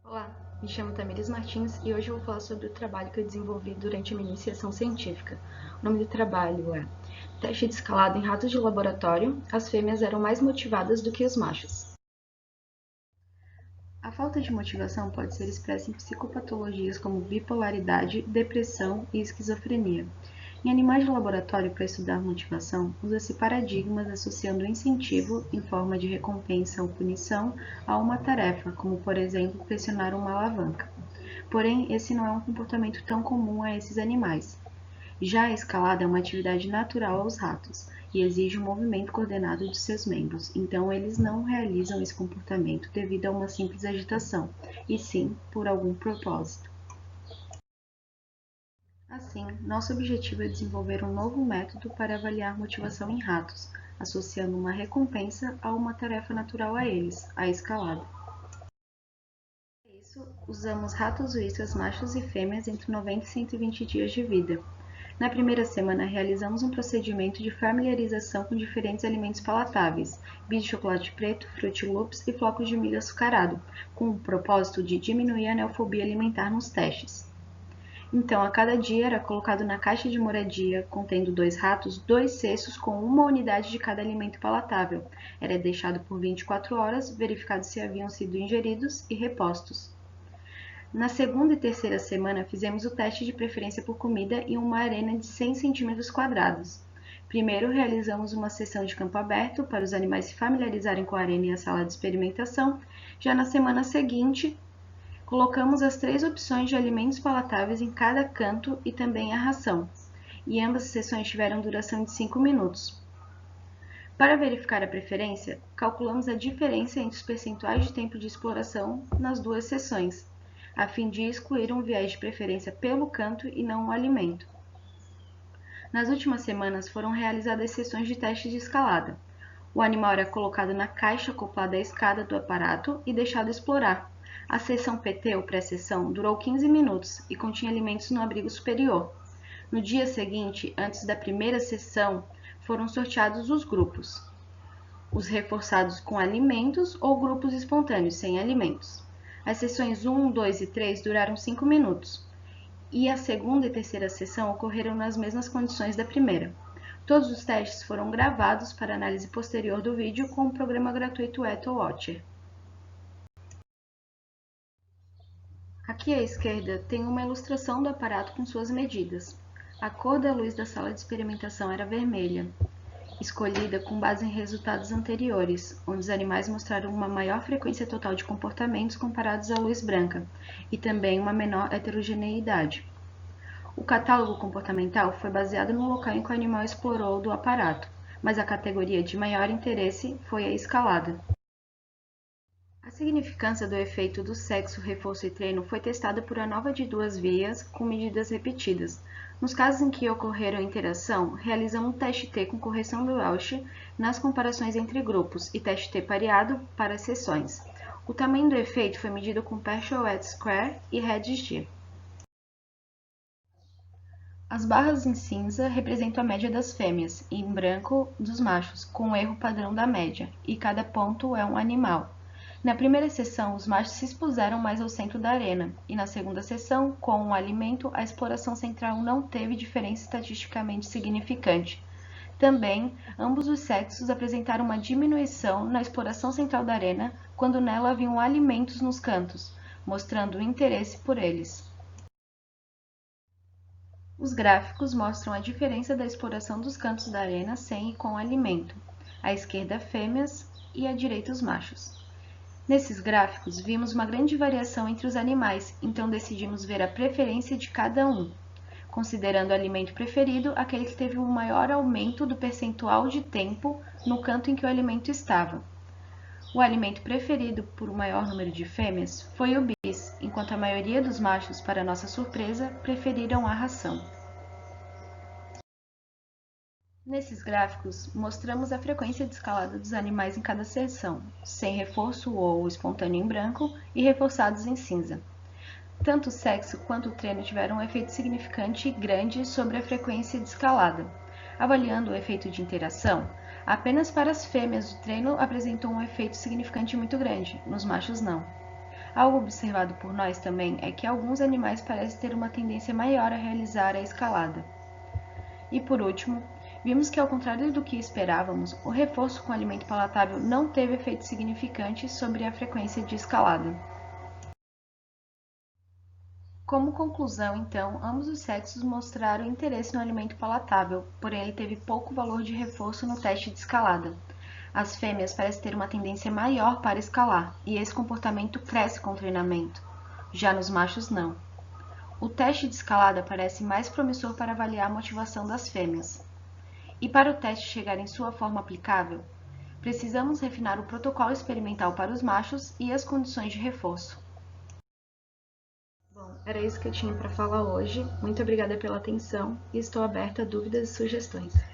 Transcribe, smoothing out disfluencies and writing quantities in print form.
Olá, me chamo Tamires Martins e hoje eu vou falar sobre o trabalho que eu desenvolvi durante a minha iniciação científica. O nome do trabalho é Teste de escalada em ratos de laboratório. As fêmeas eram mais motivadas do que os machos. A falta de motivação pode ser expressa em psicopatologias como bipolaridade, depressão e esquizofrenia. Em animais de laboratório, para estudar motivação, usa-se paradigmas associando o incentivo, em forma de recompensa ou punição, a uma tarefa, como por exemplo pressionar uma alavanca. Porém, esse não é um comportamento tão comum a esses animais. Já a escalada é uma atividade natural aos ratos e exige um movimento coordenado de seus membros, então eles não realizam esse comportamento devido a uma simples agitação, e sim por algum propósito. Assim, nosso objetivo é desenvolver um novo método para avaliar motivação em ratos, associando uma recompensa a uma tarefa natural a eles, a escalada. Para isso, usamos ratos uíscas machos e fêmeas entre 90 e 120 dias de vida. Na primeira semana, realizamos um procedimento de familiarização com diferentes alimentos palatáveis, bis de chocolate preto, Fruit Loops e flocos de milho açucarado, com o propósito de diminuir a neofobia alimentar nos testes. Então, a cada dia era colocado na caixa de moradia, contendo 2 ratos, 2 cestos com uma unidade de cada alimento palatável. Era deixado por 24 horas, verificado se haviam sido ingeridos e repostos. Na segunda e terceira semana, fizemos o teste de preferência por comida em uma arena de 100 cm². Primeiro, realizamos uma sessão de campo aberto para os animais se familiarizarem com a arena e a sala de experimentação. Já na semana seguinte, colocamos as 3 opções de alimentos palatáveis em cada canto e também a ração, e ambas as sessões tiveram duração de 5 minutos. Para verificar a preferência, calculamos a diferença entre os percentuais de tempo de exploração nas duas sessões, a fim de excluir um viés de preferência pelo canto e não o alimento. Nas últimas semanas foram realizadas sessões de teste de escalada. O animal era colocado na caixa acoplada à escada do aparato e deixado explorar. A sessão PT ou pré-sessão durou 15 minutos e continha alimentos no abrigo superior. No dia seguinte, antes da primeira sessão, foram sorteados os grupos: os reforçados com alimentos ou grupos espontâneos sem alimentos. As sessões 1, 2 e 3 duraram 5 minutos, e a segunda e terceira sessão ocorreram nas mesmas condições da primeira. Todos os testes foram gravados para análise posterior do vídeo com o programa gratuito EthoWatcher. Aqui à esquerda tem uma ilustração do aparato com suas medidas. A cor da luz da sala de experimentação era vermelha, escolhida com base em resultados anteriores, onde os animais mostraram uma maior frequência total de comportamentos comparados à luz branca, e também uma menor heterogeneidade. O catálogo comportamental foi baseado no local em que o animal explorou do aparato, mas a categoria de maior interesse foi a escalada. A significância do efeito do sexo, reforço e treino foi testada por ANOVA de 2 vias com medidas repetidas. Nos casos em que ocorreram interação, realizamos um teste T com correção do Welch nas comparações entre grupos e teste T pareado para as sessões. O tamanho do efeito foi medido com Partial Square e Hedge. As barras em cinza representam a média das fêmeas e em branco dos machos, com o erro padrão da média, e cada ponto é um animal. Na primeira sessão, os machos se expuseram mais ao centro da arena, e na segunda sessão, com o alimento, a exploração central não teve diferença estatisticamente significante. Também, ambos os sexos apresentaram uma diminuição na exploração central da arena quando nela haviam alimentos nos cantos, mostrando o interesse por eles. Os gráficos mostram a diferença da exploração dos cantos da arena sem e com alimento. À esquerda, fêmeas e à direita, os machos. Nesses gráficos, vimos uma grande variação entre os animais, então decidimos ver a preferência de cada um, considerando o alimento preferido aquele que teve um maior aumento do percentual de tempo no canto em que o alimento estava. O alimento preferido por um maior número de fêmeas foi o bis, enquanto a maioria dos machos, para nossa surpresa, preferiram a ração. Nesses gráficos, mostramos a frequência de escalada dos animais em cada seção, sem reforço ou espontâneo em branco e reforçados em cinza. Tanto o sexo quanto o treino tiveram um efeito significante e grande sobre a frequência de escalada. Avaliando o efeito de interação, apenas para as fêmeas o treino apresentou um efeito significante muito grande, nos machos não. Algo observado por nós também é que alguns animais parecem ter uma tendência maior a realizar a escalada. E por último, vimos que, ao contrário do que esperávamos, o reforço com alimento palatável não teve efeito significante sobre a frequência de escalada. Como conclusão, então, ambos os sexos mostraram interesse no alimento palatável, porém ele teve pouco valor de reforço no teste de escalada. As fêmeas parecem ter uma tendência maior para escalar, e esse comportamento cresce com o treinamento. Já nos machos, não. O teste de escalada parece mais promissor para avaliar a motivação das fêmeas. E para o teste chegar em sua forma aplicável, precisamos refinar o protocolo experimental para os machos e as condições de reforço. Bom, era isso que eu tinha para falar hoje. Muito obrigada pela atenção e estou aberta a dúvidas e sugestões.